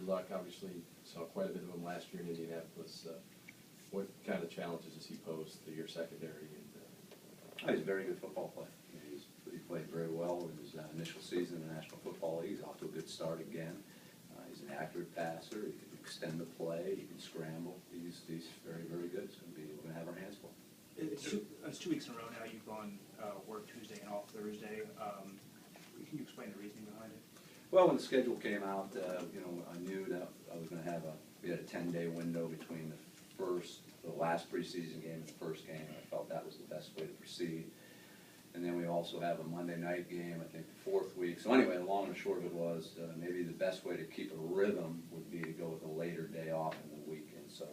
Luck, obviously saw quite a bit of him last year in Indianapolis. What kind of challenges does he pose to your secondary? He's a very good football player. He played very well in his initial season in the National Football League. He's off to a good start again. He's an accurate passer. He can extend the play. He can scramble. He's very, very good. We're going to have our hands full. It's 2 weeks in a row now. You've gone work Tuesday and off Thursday. Can you explain the reasoning behind it? Well, when the schedule came out, I knew that I was going to have we had a 10-day window between the last preseason game and the first game. I felt that was the best way to proceed. And then we also have a Monday night game, I think, the 4th week. So anyway, the long and short of it was maybe the best way to keep a rhythm would be to go with a later day off in the weekend. So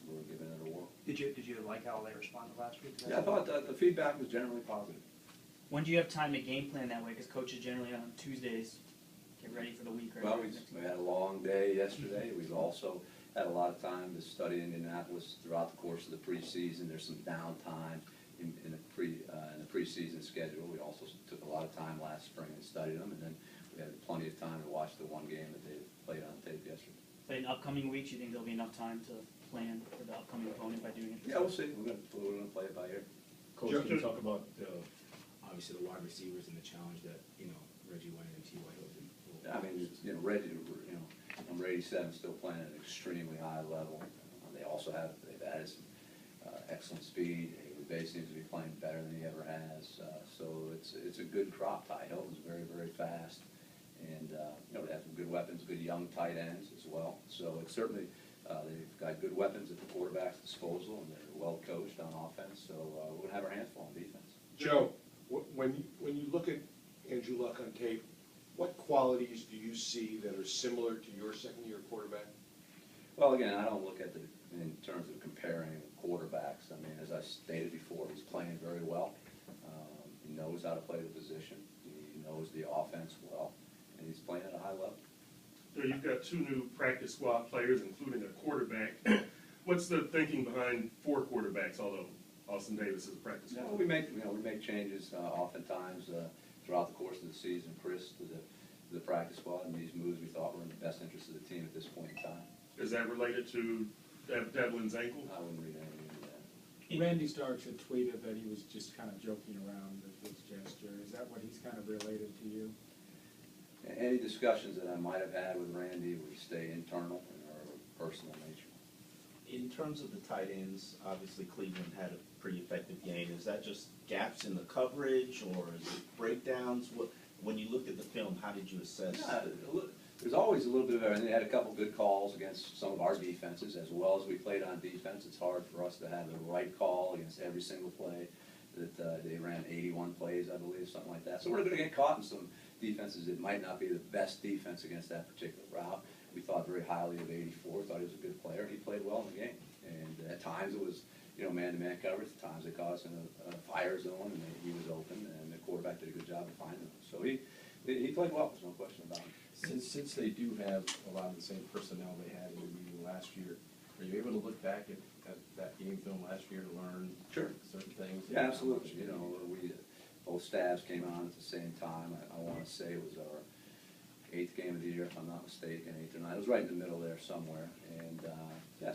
we're giving it a whirl. Did you like how they responded last week? Yeah, I thought the feedback was generally positive. When do you have time to game plan that way? Because coaches generally on Tuesdays get ready for the week. Right? Well, we had a long day yesterday. We've also had a lot of time to study Indianapolis throughout the course of the preseason. There's some downtime in the preseason schedule. We also took a lot of time last spring and studied them, and then we had plenty of time to watch the one game that they played on tape yesterday. But in upcoming weeks, you think there'll be enough time to plan for the upcoming opponent by doing it? Yeah, we'll see. We're going to play it by ear. Coach, can you talk about obviously the wide receivers and the challenge that Reggie White and T.Y. Hilton? I mean, Reggie, number 87, still playing at an extremely high level. They've added some excellent speed. Bay seems to be playing better than he ever has. So it's a good crop. Ty Hilton's very, very fast. And, they have some good weapons, good young tight ends as well. So it's certainly, they've got good weapons at the quarterback's disposal, and they're well coached on offense. So we're going to have our hands full on defense. Joe, when you look at Andrew Luck on tape, what qualities do you see that are similar to your second-year quarterback? Well, again, I don't look at in terms of comparing quarterbacks. I mean, as I stated before, he's playing very well. He knows how to play the position. He knows the offense well, and he's playing at a high level. So you've got 2 new practice squad players, including a quarterback. What's the thinking behind 4 quarterbacks, although Austin Davis is a practice squad? We make changes oftentimes throughout the course of the season. Chris to the practice squad, and these moves we thought were in the best interest of the team at this point in time. Is that related to Devlin's ankle? I wouldn't read anything into that. Randy Starks had tweeted that he was just kind of joking around with his gesture. Is that what he's kind of related to you? Any discussions that I might have had with Randy would stay internal and are of a personal nature. In terms of the tight ends, obviously Cleveland had a pretty effective game. Is that just gaps in the coverage, or is it breakdowns? When you looked at the film, how did you assess? Yeah, there's always a little bit of everything. They had a couple good calls against some of our defenses. As well as we played on defense, it's hard for us to have the right call against every single play. They ran 81 plays, I believe, something like that. So we're going to get caught in some defenses that might not be the best defense against that particular route. We thought very highly of 84, thought he was a good player. He played well in the game. And at times it was, man-to-man coverage. At times they caught us in a fire zone, and he was open, and the quarterback did a good job of finding him. So he played well, there's no question about it. Since they do have a lot of the same personnel they had in the meeting last year, are you able to look back at that game film last year to learn certain things? Yeah, absolutely. Both staffs came on at the same time. I want to say it was our 8th game of the year, if I'm not mistaken, 8th or 9th. It was right in the middle there somewhere. And,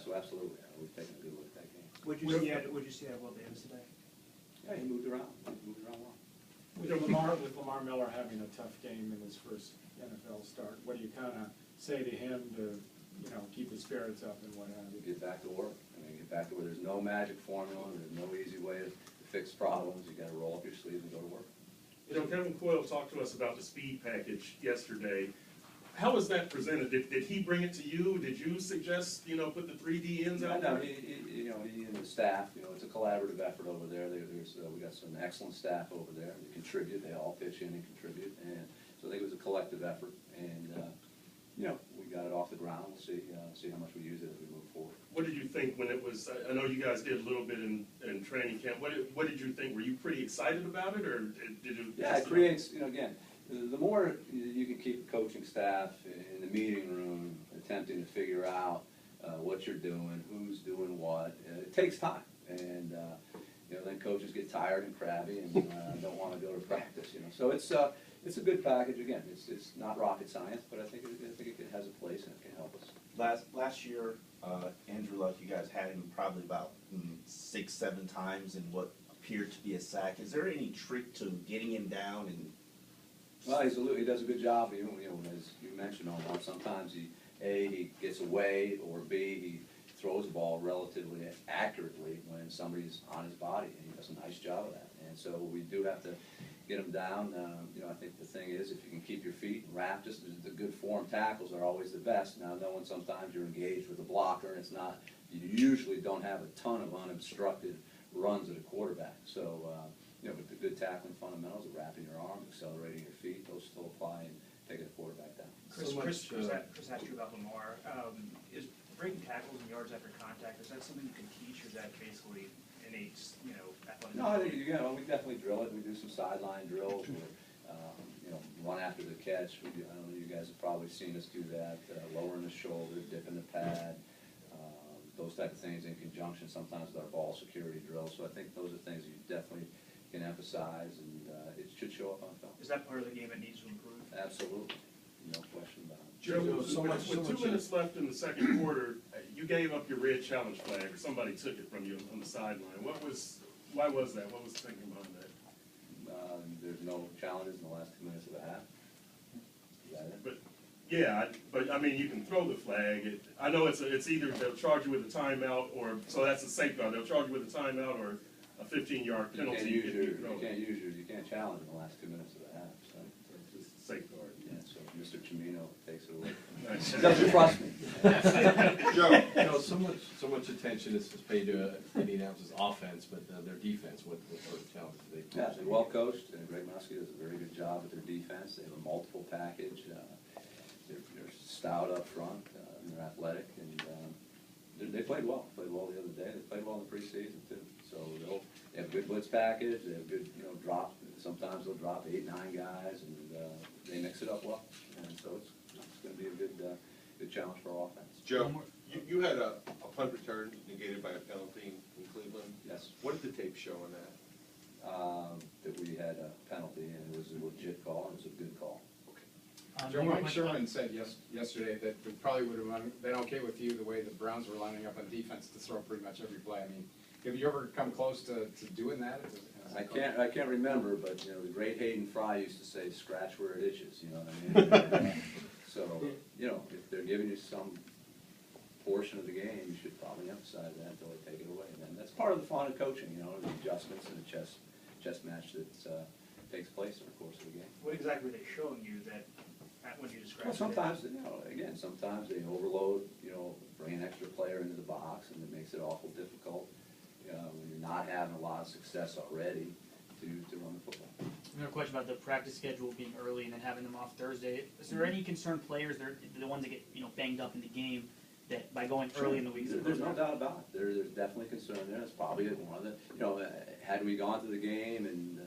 so absolutely, we've taken a good look at that game. Would you see out of Will Davis today? Yeah, he moved around. He moved around well. With Lamar Miller having a tough game in his first NFL start, what do you kind of say to him to, keep his spirits up and what have you? Get back to work. Get back to where there's no magic formula. There's no easy way to fix problems. You got to roll up your sleeves and go to work. Kevin Coyle talked to us about the speed package yesterday. How was that presented? Did he bring it to you? Did you suggest, put the 3 DNs out there? No, he and the staff, it's a collaborative effort over there. We got some excellent staff over there. They contribute. They all pitch in and contribute. And so I think it was a collective effort. And, we got it off the ground. We'll see how much we use it as we move forward. What did you think when it was, I know you guys did a little bit in training camp. What did you think? Were you pretty excited about it, or did you? Yeah, it creates, again, the more you can keep the coaching staff in the meeting room attempting to figure out what you're doing, who's doing what, it takes time. And, then coaches get tired and crabby and don't want to go to practice, So it's a good package. Again, it's not rocket science, but I think it has a place last year, Andrew Luck, you guys had him probably about 6, 7 times in what appeared to be a sack. Is there any trick to getting him down and? Well, he does a good job, you know, as you mentioned, Omar, sometimes he gets away, or B, he throws the ball relatively accurately when somebody's on his body, and he does a nice job of that. And so we do have to get him down. You know, I think the thing is, if you can keep your feet wrapped, just the good form tackles are always the best. Now, knowing sometimes you're engaged with a blocker, and it's not, you usually don't have a ton of unobstructed runs at a quarterback. So, you know, but the good tackling fundamentals of wrapping your arms, accelerating your feet, those still apply in taking a quarterback down. Chris, So much, Chris asked you about Lamar. Is breaking tackles and yards after contact, is that something you can teach, or is that basically innate, you know, athleticism? No, I think, you know, we definitely drill it. We do some sideline drills, or, you know, run after the catch. We do, I don't know, you guys have probably seen us do that, lowering the shoulder, dipping the pad, those type of things in conjunction sometimes with our ball security drills. So I think those are things you definitely can emphasize, and it should show up on film. Is that part of the game that needs to improve? Absolutely, no question about it. Joe, So much- so with much- 2 minutes left in the second quarter, you gave up your red challenge flag, or somebody took it from you on the sideline. Why was that? What was the thinking behind that? There's no challenges in the last 2 minutes of the half. Is that it? But I mean, you can throw the flag. I know it's either they'll charge you with a timeout, or, so that's a safeguard. They'll charge you with a timeout or a 15-yard You can't penalty use if your, you throw it. you can't challenge in the last 2 minutes of the half, so. It's a safeguard. Yeah, so Mr. Chimino takes it away. Nice. Doesn't trust me. Joe, You know, so much attention is paid to Indianapolis' offense, but their defense, what sort of challenges do they? Yeah, they're well coached, and Greg Muskie does a very good job with their defense. They have a multiple package. They're stout up front, and they're athletic, and they played well. Played well the other day. They played well in the preseason too. So they have a good blitz package. They have good, you know, drop. Sometimes they'll drop 8, 9 guys, and they mix it up well. And so it's going to be a good challenge for our offense. Joe, you had a punt return negated by a penalty in Cleveland. Yes. What did the tape show on that? That we had a penalty, and it was a legit call, and it was a good call. Joe, Mike Sherman said yesterday that it probably would have been okay with you the way the Browns were lining up on defense to throw pretty much every play. I mean, have you ever come close to doing that? I can't remember, but, you know, the great Hayden Fry used to say, "Scratch where it itches," you know what I mean? So, you know, if they're giving you some portion of the game, you should probably emphasize that until they take it away. And then that's part of the fun of coaching, you know, the adjustments and the chess match that takes place in the course of the game. What exactly were they showing you that, when you described Well, it? sometimes, you know, again, sometimes they overload, you know, bring an extra player into the box, and it makes it awful difficult when you're not having a lot of success already to run the football. Another question about the practice schedule being early and then having them off Thursday. Is there any concerned players, they're the ones that get, you know, banged up in the game, that by going early in the week? There's no doubt about it. There's definitely concern there. It's probably one of the, you know, had we gone to the game and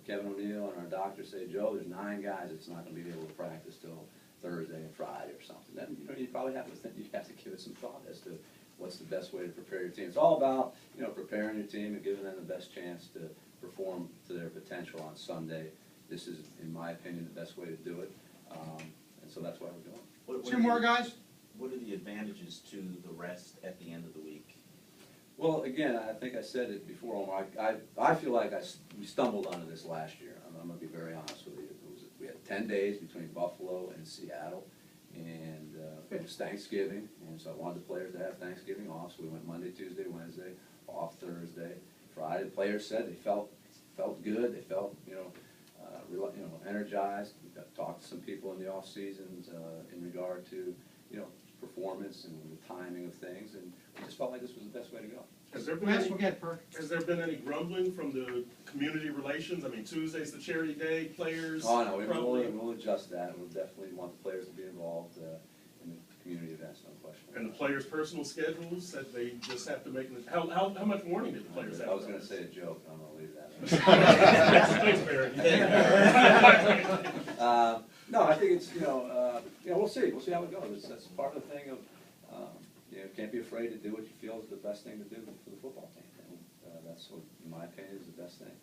Kevin O'Neill and our doctor say, "Joe, there's 9 guys that's not going to be able to practice till Thursday and Friday or something," then, you know, you probably have to give it some thought as to what's the best way to prepare your team. It's all about, you know, preparing your team and giving them the best chance to perform to their potential on Sunday. This is, in my opinion, the best way to do it, and so that's why we're doing it. 2 more guys? What are the advantages to the rest at the end of the week? Well, again, I think I said it before, Omar. I feel like we stumbled onto this last year. I'm going to be very honest with you. We had 10 days between Buffalo and Seattle, and it was Thanksgiving, and so I wanted the players to have Thanksgiving off. So we went Monday, Tuesday, Wednesday, off Thursday, Friday. The players said they felt good. They felt, you know, energized. We talked to some people in the off seasons in regard to, you know, performance and the timing of things, and we just felt like this was the best way to go. Has there been any grumbling from the community relations? I mean, Tuesday's the charity day, players. Oh, no, grumbling. we'll adjust that. We'll definitely want the players to be involved in the community events, no question. And the players' personal schedules, that they just have to make, how much warning did the players have? I was going to say a joke, I'm going to leave that. Thanks, Barry. No, I think it's, you know, we'll see how it goes. That's part of the thing of, you know, can't be afraid to do what you feel is the best thing to do for the football team. And that's what, in my opinion, is the best thing.